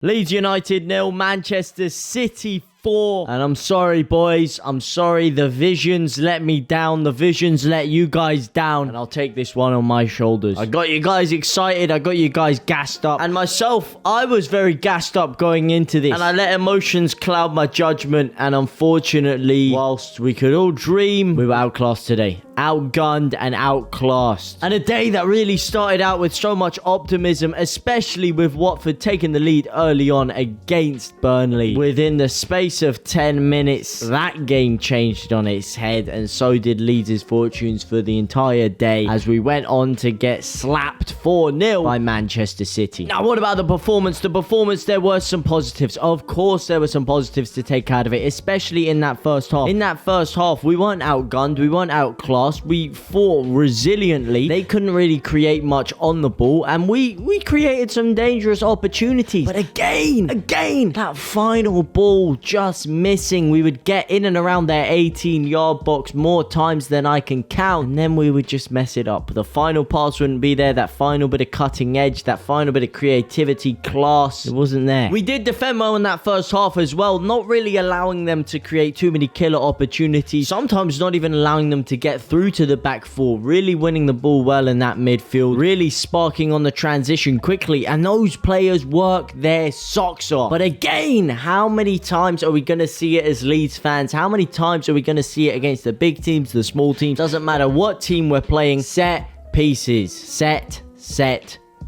Leeds United 0, Manchester City 4. And I'm sorry, boys. I'm sorry. The visions let me down. The visions let you guys down. And I'll take this one on my shoulders. I got you guys excited. I got you guys gassed up. And myself, I was very gassed up going into this. And I let emotions cloud my judgment. And unfortunately, whilst we could all dream, we were outclassed today. Outgunned and outclassed. And a day that really started out with so much optimism, especially with Watford taking the lead early on against Burnley. Within the space of 10 minutes, that game changed on its head, and so did Leeds' fortunes for the entire day as we went on to get slapped 4-0 by Manchester City. Now, what about the performance? The performance, there were some positives. Of course, there were some positives to take out of it, especially in that first half. In that first half, we weren't outgunned, we weren't outclassed. We fought resiliently. They couldn't really create much on the ball, and we created some dangerous opportunities. But again, that final ball just missing. We would get in and around their 18-yard box more times than I can count, and then we would just mess it up. The final pass wouldn't be there. That final bit of cutting edge, that final bit of creativity, class, it wasn't there. We did defend well in that first half as well, not really allowing them to create too many killer opportunities, sometimes not even allowing them to get through to the back four, really winning the ball well in that midfield, really sparking on the transition quickly, and those players work their socks off. But again, how many times are we going to see it as Leeds fans? How many times are we going to see it against the big teams, the small teams? Doesn't matter what team we're playing. Set pieces. Set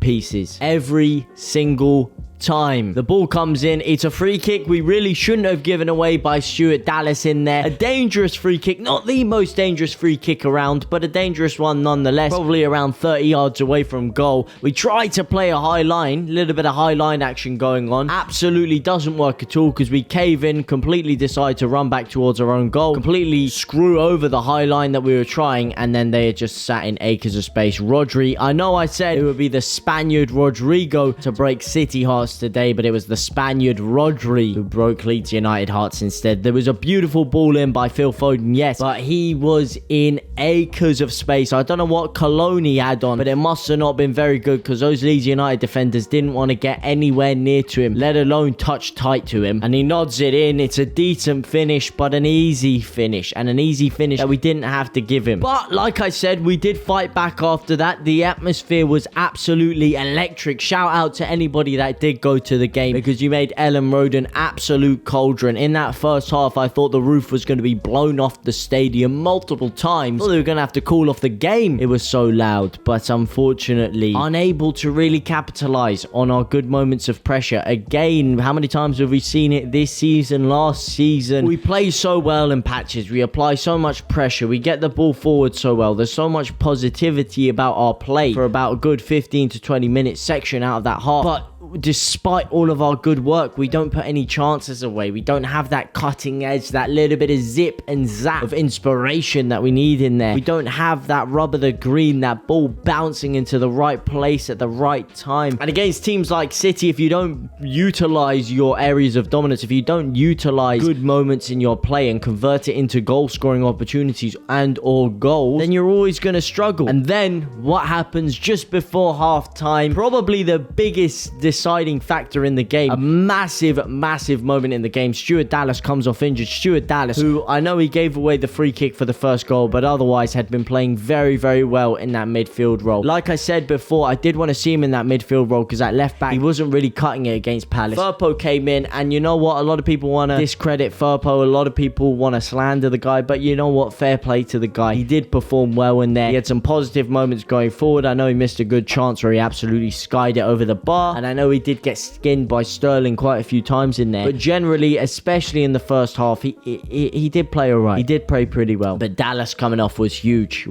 pieces. Every single time the ball comes in, it's a free kick we really shouldn't have given away by Stuart Dallas in there. A dangerous free kick, not the most dangerous free kick around, but a dangerous one nonetheless, probably around 30 yards away from goal. We try to play a high line, a little bit of high line action going on. Absolutely doesn't work at all because we cave in, completely decide to run back towards our own goal, completely screw over the high line that we were trying, and then they just sat in acres of space. Rodri, I know I said it would be the Spaniard Rodrigo to break City hearts today, but it was the Spaniard Rodri who broke Leeds United hearts instead. There was a beautiful ball in by Phil Foden, yes, but he was in acres of space. I don't know what cologne he had on, but it must have not been very good because those Leeds United defenders didn't want to get anywhere near to him, let alone touch tight to him. And he nods it in. It's a decent finish, but an easy finish, and an easy finish that we didn't have to give him. But like I said, we did fight back after that. The atmosphere was absolutely electric. Shout out to anybody that did go to the game, because you made Ellen Road an absolute cauldron. In that first half, I thought the roof was going to be blown off the stadium multiple times. I thought they were going to have to call off the game. It was so loud, but unfortunately unable to really capitalize on our good moments of pressure. Again, how many times have we seen it this season, last season? We play so well in patches. We apply so much pressure. We get the ball forward so well. There's so much positivity about our play for about a good 15 to 20 minute section out of that half. But despite all of our good work, we don't put any chances away. We don't have that cutting edge, that little bit of zip and zap of inspiration that we need in there. We don't have that rub of the green, that ball bouncing into the right place at the right time. And against teams like City, if you don't utilize your areas of dominance, if you don't utilize good moments in your play and convert it into goal scoring opportunities and or goals, then you're always going to struggle. And then what happens just before half time? Probably the biggest deciding factor in the game, a massive moment in the game. Stuart Dallas comes off injured. Stuart Dallas, who I know he gave away the free kick for the first goal, but otherwise had been playing very well in that midfield role. Like I said before, I did want to see him in that midfield role because at left back he wasn't really cutting it against Palace. Firpo came in, and you know what, a lot of people want to discredit Firpo, a lot of people want to slander the guy, but you know what, fair play to the guy. He did perform well in there. He had some positive moments going forward. I know he missed a good chance where he absolutely skied it over the bar, and I know he did get skinned by Sterling quite a few times in there, but generally, especially in the first half, he did play alright. He did play pretty well. But Dallas coming off was huge,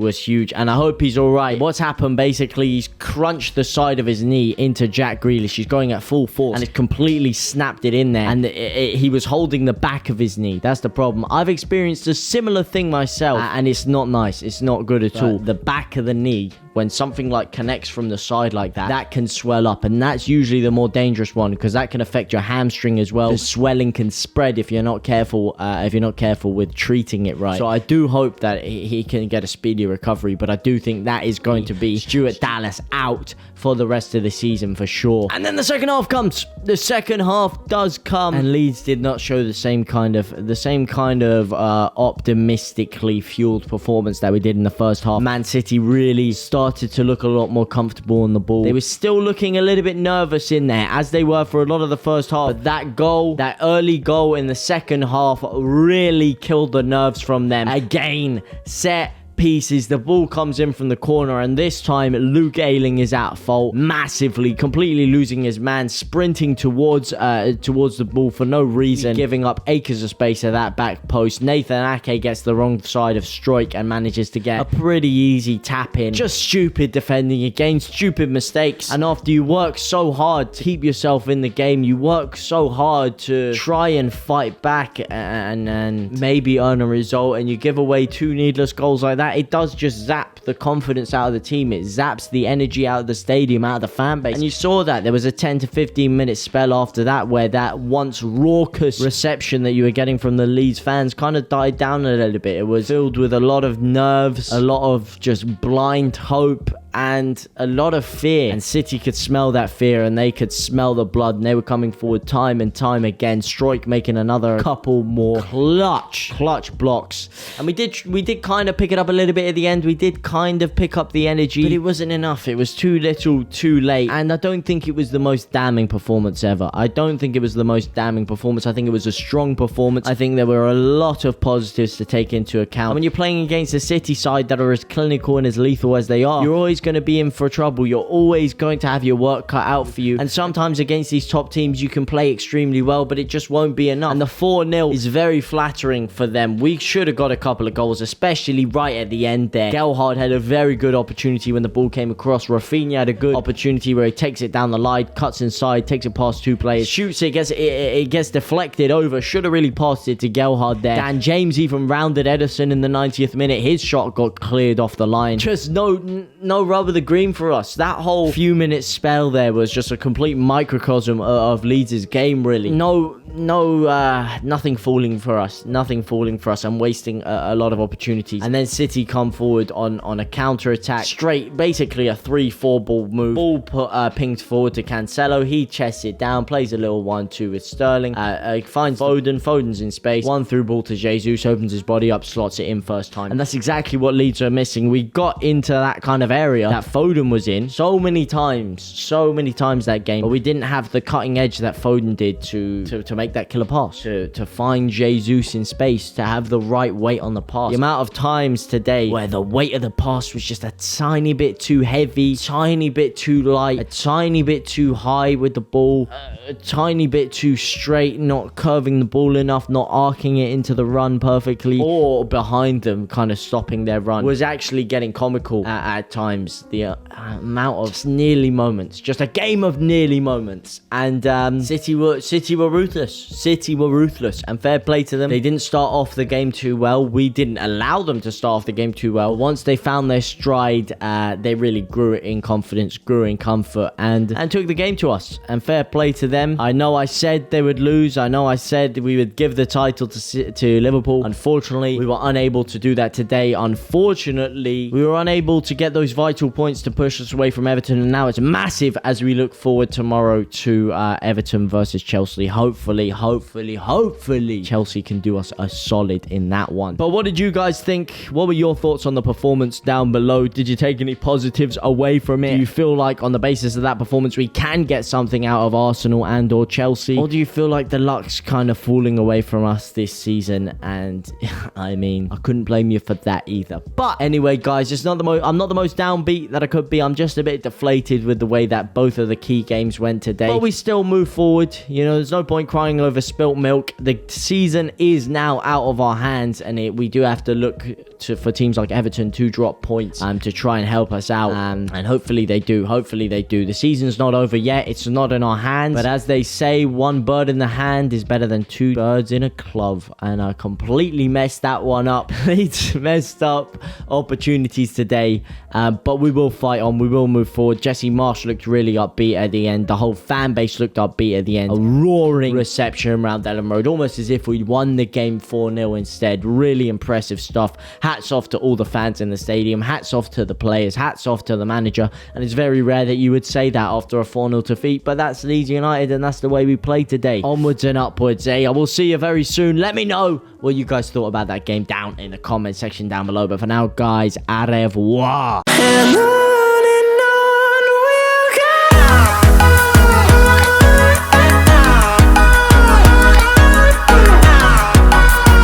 and I hope he's alright. What's happened, basically, he's crunched the side of his knee into Jack Grealish. He's going at full force, and it completely snapped it in there, and he was holding the back of his knee. That's the problem. I've experienced a similar thing myself, and it's not nice. It's not good at all. The back of the knee when something like connects from the side like that, that can swell up, and that's usually the more dangerous one because that can affect your hamstring as well. The swelling can spread if you're not careful with treating it right. So I do hope that he can get a speedy recovery, but I do think that is going to be Stuart Dallas out for the rest of the season for sure. And then the second half comes. The second half does come, and Leeds did not show the same kind of optimistically fueled performance that we did in the first half. Man City really started to look a lot more comfortable on the ball. They were still looking a little bit nervous in there, as they were for a lot of the first half. But that early goal in the second half really killed the nerves from them. Again, set pieces, the ball comes in from the corner, and this time Luke Ayling is at fault massively, completely losing his man, sprinting towards the ball for no reason, giving up acres of space at that back post. Nathan Ake gets the wrong side of Stroik and manages to get a pretty easy tap in. Just stupid defending again, stupid mistakes, and after you work so hard to keep yourself in the game, you work so hard to try and fight back and maybe earn a result, and you give away 2 needless goals like that, it does just zap the confidence out of the team. It zaps the energy out of the stadium, out of the fan base. And you saw that there was a 10 to 15 minute spell after that where that once raucous reception that you were getting from the Leeds fans kind of died down a little bit. It was filled with a lot of nerves, a lot of just blind hope, and a lot of fear. And City could smell that fear, and they could smell the blood, and they were coming forward time and time again. Stroik making another couple more clutch blocks, and we did kind of pick it up a little bit at the end. We did kind of pick up the energy, but it wasn't enough. It was too little, too late, and I don't think it was the most damning performance ever. I don't think it was the most damning performance. I think it was a strong performance. I think there were a lot of positives to take into account. And when you're playing against a City side that are as clinical and as lethal as they are, you're always going to be in for trouble. You're always going to have your work cut out for you, and sometimes against these top teams you can play extremely well, but it just won't be enough. And the 4-0 is very flattering for them. We should have got a couple of goals, especially right at the end there. Gelhardt had a very good opportunity when the ball came across. Rafinha had a good opportunity where he takes it down the line, cuts inside, takes it past 2 players, shoots it, it gets deflected over. Should have really passed it to Gelhardt there. Dan James even rounded Ederson in the 90th minute. His shot got cleared off the line. Just no rub of the green for us. That whole few minute spell there was just a complete microcosm of Leeds' game, really. Nothing falling for us. And wasting a lot of opportunities. And then City come forward on a counter attack, straight, basically a 3-4 ball move. Ball pinged forward to Cancelo. He chests it down, plays a little 1-2 with Sterling. Finds Foden's in space. 1 through ball to Jesus, opens his body up, slots it in first time. And that's exactly what Leeds are missing. We got into that kind of area that Foden was in so many times that game, but we didn't have the cutting edge that Foden did to make that killer pass, to find Jesus in space, to have the right weight on the pass. The amount of times today where the weight of the pass was just a tiny bit too heavy, tiny bit too light, a tiny bit too high with the ball, a tiny bit too straight, not curving the ball enough, not arcing it into the run perfectly, or behind them kind of stopping their run, was actually getting comical at times. The amount of nearly moments, just a game of nearly moments. And City were ruthless, and fair play to them. They didn't start off the game too well. We didn't allow them to start off the game too well. Once they found their stride, they really grew in confidence, grew in comfort, and took the game to us. And fair play to them. I know I said they would lose. I know I said we would give the title to Liverpool. Unfortunately, we were unable to do that today. Unfortunately, we were unable to get those vital points to push us away from Everton, and now it's massive as we look forward tomorrow to Everton versus Chelsea. Hopefully Chelsea can do us a solid in that one. But what did you guys think? What were your thoughts on the performance down below? Did you take any positives away from it? Do you feel like on the basis of that performance we can get something out of Arsenal and or Chelsea? Or do you feel like the luck's kind of falling away from us this season? And I mean, I couldn't blame you for that either. But anyway, guys, I'm not the most downbeat that I could be. I'm just a bit deflated with the way that both of the key games went today. But we still move forward. You know, there's no point crying over spilt milk. The season is now out of our hands, and we do have to look for teams like Everton to drop points to try and help us out. And hopefully they do. Hopefully they do. The season's not over yet. It's not in our hands. But as they say, one bird in the hand is better than two birds in a glove. And I completely messed that one up. Leeds messed up opportunities today. But we will fight on. We will move forward. Jesse Marsh looked really upbeat at the end. The whole fan base looked upbeat at the end. A roaring reception around Ellen Road. Almost as if we won the game 4-0 instead. Really impressive stuff. Hats off to all the fans in the stadium. Hats off to the players. Hats off to the manager. And it's very rare that you would say that after a 4-0 defeat. But that's Leeds United and that's the way we play today. Onwards and upwards, eh? I will see you very soon. Let me know what you guys thought about that game down in the comment section down below. But for now, guys, au revoir.